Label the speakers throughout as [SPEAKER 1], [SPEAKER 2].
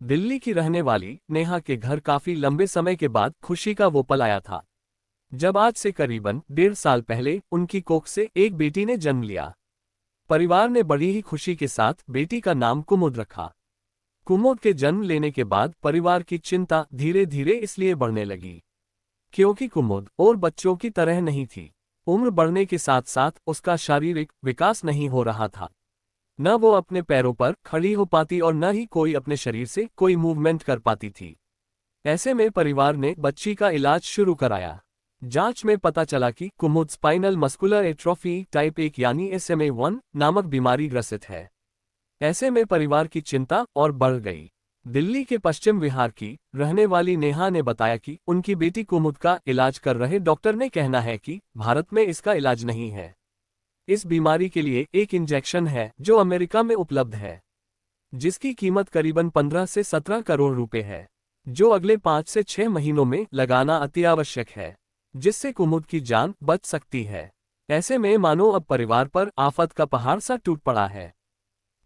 [SPEAKER 1] दिल्ली की रहने वाली नेहा के घर काफी लंबे समय के बाद खुशी का वो पल आया था जब आज से करीबन 1.5 साल पहले उनकी कोख से एक बेटी ने जन्म लिया। परिवार ने बड़ी ही खुशी के साथ बेटी का नाम कुमुद रखा। कुमुद के जन्म लेने के बाद परिवार की चिंता धीरे धीरे इसलिए बढ़ने लगी क्योंकि कुमुद और बच्चों की तरह नहीं थी। उम्र बढ़ने के साथ साथ उसका शारीरिक विकास नहीं हो रहा था। न वो अपने पैरों पर खड़ी हो पाती और न ही कोई अपने शरीर से कोई मूवमेंट कर पाती थी। ऐसे में परिवार ने बच्ची का इलाज शुरू कराया। जांच में पता चला कि कुमुद स्पाइनल मस्कुलर एट्रोफी टाइप 1 यानी SMA1 नामक बीमारी ग्रसित है। ऐसे में परिवार की चिंता और बढ़ गई। दिल्ली के पश्चिम विहार की रहने वाली नेहा ने बताया कि उनकी बेटी कुमुद का इलाज कर रहे डॉक्टर ने कहना है कि भारत में इसका इलाज नहीं है। इस बीमारी के लिए एक इंजेक्शन है जो अमेरिका में उपलब्ध है, जिसकी कीमत करीबन 15 से 17 करोड़ रुपए है, जो अगले 5 से 6 महीनों में लगाना अति आवश्यक है, जिससे कुमुद की जान बच सकती है। ऐसे में मानो अब परिवार पर आफत का पहाड़ सा टूट पड़ा है।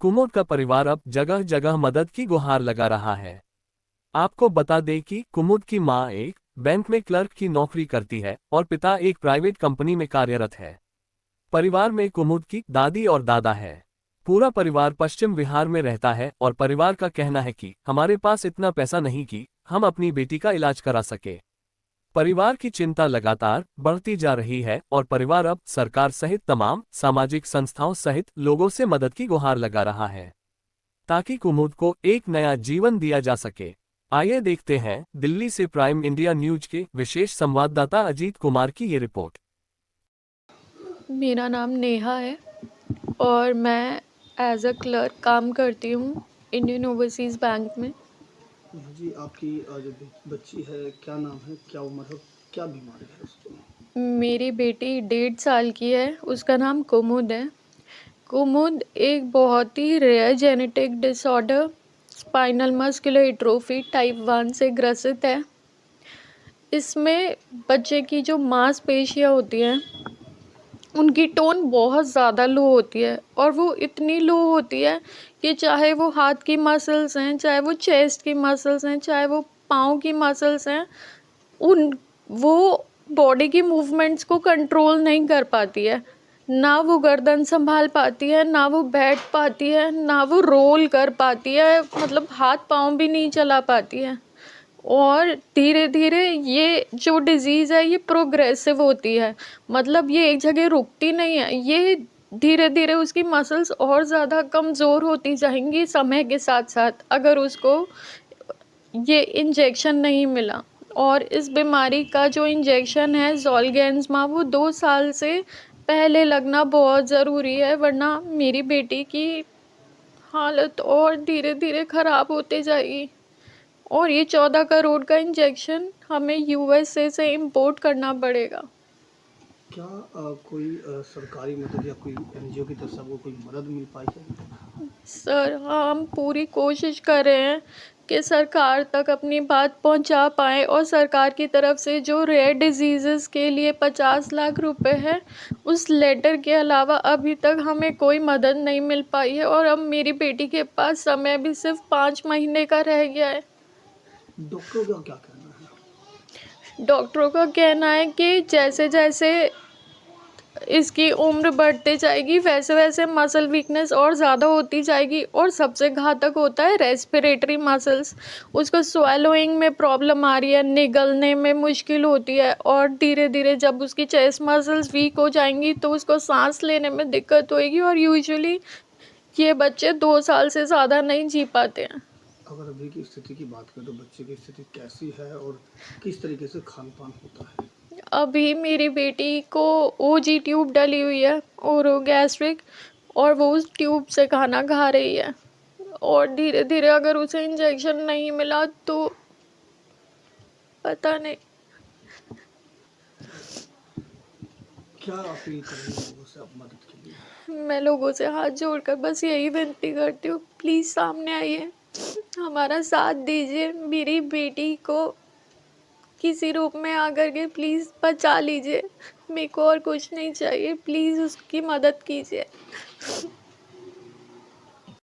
[SPEAKER 1] कुमुद का परिवार अब जगह जगह मदद की गुहार लगा रहा है। आपको बता दें कि कुमुद की मां एक बैंक में क्लर्क की नौकरी करती है और पिता एक प्राइवेट कंपनी में कार्यरत है। परिवार में कुमुद की दादी और दादा है। पूरा परिवार पश्चिम विहार में रहता है और परिवार का कहना है कि हमारे पास इतना पैसा नहीं कि हम अपनी बेटी का इलाज करा सके। परिवार की चिंता लगातार बढ़ती जा रही है और परिवार अब सरकार सहित तमाम सामाजिक संस्थाओं सहित लोगों से मदद की गुहार लगा रहा है ताकि कुमुद को एक नया जीवन दिया जा सके। आइए देखते हैं दिल्ली से प्राइम इंडिया न्यूज के विशेष संवाददाता अजीत कुमार की ये रिपोर्ट।
[SPEAKER 2] मेरा नाम नेहा है और मैं एज अ क्लर्क काम करती हूँ इंडियन ओवरसीज़ बैंक में।
[SPEAKER 3] जी, आपकी जो बच्ची है, क्या नाम है, क्या उम्र है, क्या बीमारी है उसको?
[SPEAKER 2] मेरी बेटी 1.5 साल की है, उसका नाम कुमुद है। कुमुद एक बहुत ही rare genetic disorder spinal muscular atrophy type 1 से ग्रसित है। इसमें बच्चे की जो मांसपेशियाँ होती हैं उनकी टोन बहुत ज़्यादा लो होती है और वो इतनी लो होती है कि चाहे वो हाथ की मसल्स हैं, चाहे वो चेस्ट की मसल्स हैं, चाहे वो पाँव की मसल्स हैं, उन वो बॉडी की मूवमेंट्स को कंट्रोल नहीं कर पाती है। ना वो गर्दन संभाल पाती है, ना वो बैठ पाती है, ना वो रोल कर पाती है, मतलब हाथ पाँव भी नहीं चला पाती है। और धीरे धीरे ये जो डिज़ीज़ है ये प्रोग्रेसिव होती है, मतलब ये एक जगह रुकती नहीं है, ये धीरे धीरे उसकी मसल्स और ज़्यादा कमज़ोर होती जाएंगी समय के साथ साथ अगर उसको ये इंजेक्शन नहीं मिला। और इस बीमारी का जो इंजेक्शन है ज़ोलगेंज़मा वो 2 साल से पहले लगना बहुत ज़रूरी है, वरना मेरी बेटी की हालत और धीरे धीरे ख़राब होती जाएगी। और ये 14 करोड़ का इंजेक्शन हमें यूएसए से इंपोर्ट करना पड़ेगा।
[SPEAKER 3] क्या कोई सरकारी मदद या कोई एनजीओ की तरफ से आपको कोई मदद मिल पाई है?
[SPEAKER 2] सर हम पूरी कोशिश कर रहे हैं कि सरकार तक अपनी बात पहुंचा पाएँ और सरकार की तरफ से जो रेयर डिजीज़ेस के लिए 50 लाख रुपए है उस लेटर के अलावा अभी तक हमें कोई मदद नहीं मिल पाई है और अब मेरी बेटी के पास समय भी सिर्फ 5 महीने का रह गया है।
[SPEAKER 3] डॉक्टरों का क्या कहना है?
[SPEAKER 2] डॉक्टरों का कहना है कि जैसे जैसे इसकी उम्र बढ़ते जाएगी वैसे वैसे मसल वीकनेस और ज़्यादा होती जाएगी और सबसे घातक होता है रेस्पिरेटरी मसल्स। उसको स्वेलोइंग में प्रॉब्लम आ रही है, निगलने में मुश्किल होती है और धीरे धीरे जब उसकी चेस्ट मसल्स वीक हो जाएंगी तो उसको सांस लेने में दिक्कत होएगी और यूजुअली ये बच्चे 2 साल से ज़्यादा नहीं जी पाते हैं।
[SPEAKER 3] अगर अभी की स्थिति की बात करें तो बच्चे की स्थिति कैसी है और किस तरीके से खान-पान होता है?
[SPEAKER 2] अभी मेरी बेटी को ओजी ट्यूब डली हुई है, ओरो गैस्ट्रिक, और वो उस ट्यूब से खाना खा रही है और धीरे धीरे अगर उसे इंजेक्शन नहीं मिला तो पता नहीं।
[SPEAKER 3] क्या अपील करेंगे लोगों से आप मदद के लिए?
[SPEAKER 2] मैं लोगों से हाथ जोड़कर बस यही विनती करती हूँ, प्लीज़ सामने आइए, हमारा साथ दीजिए, मेरी बेटी को किसी रूप में आकर के प्लीज़ बचा लीजिए। मेरे को और कुछ नहीं चाहिए, प्लीज़ उसकी मदद कीजिए।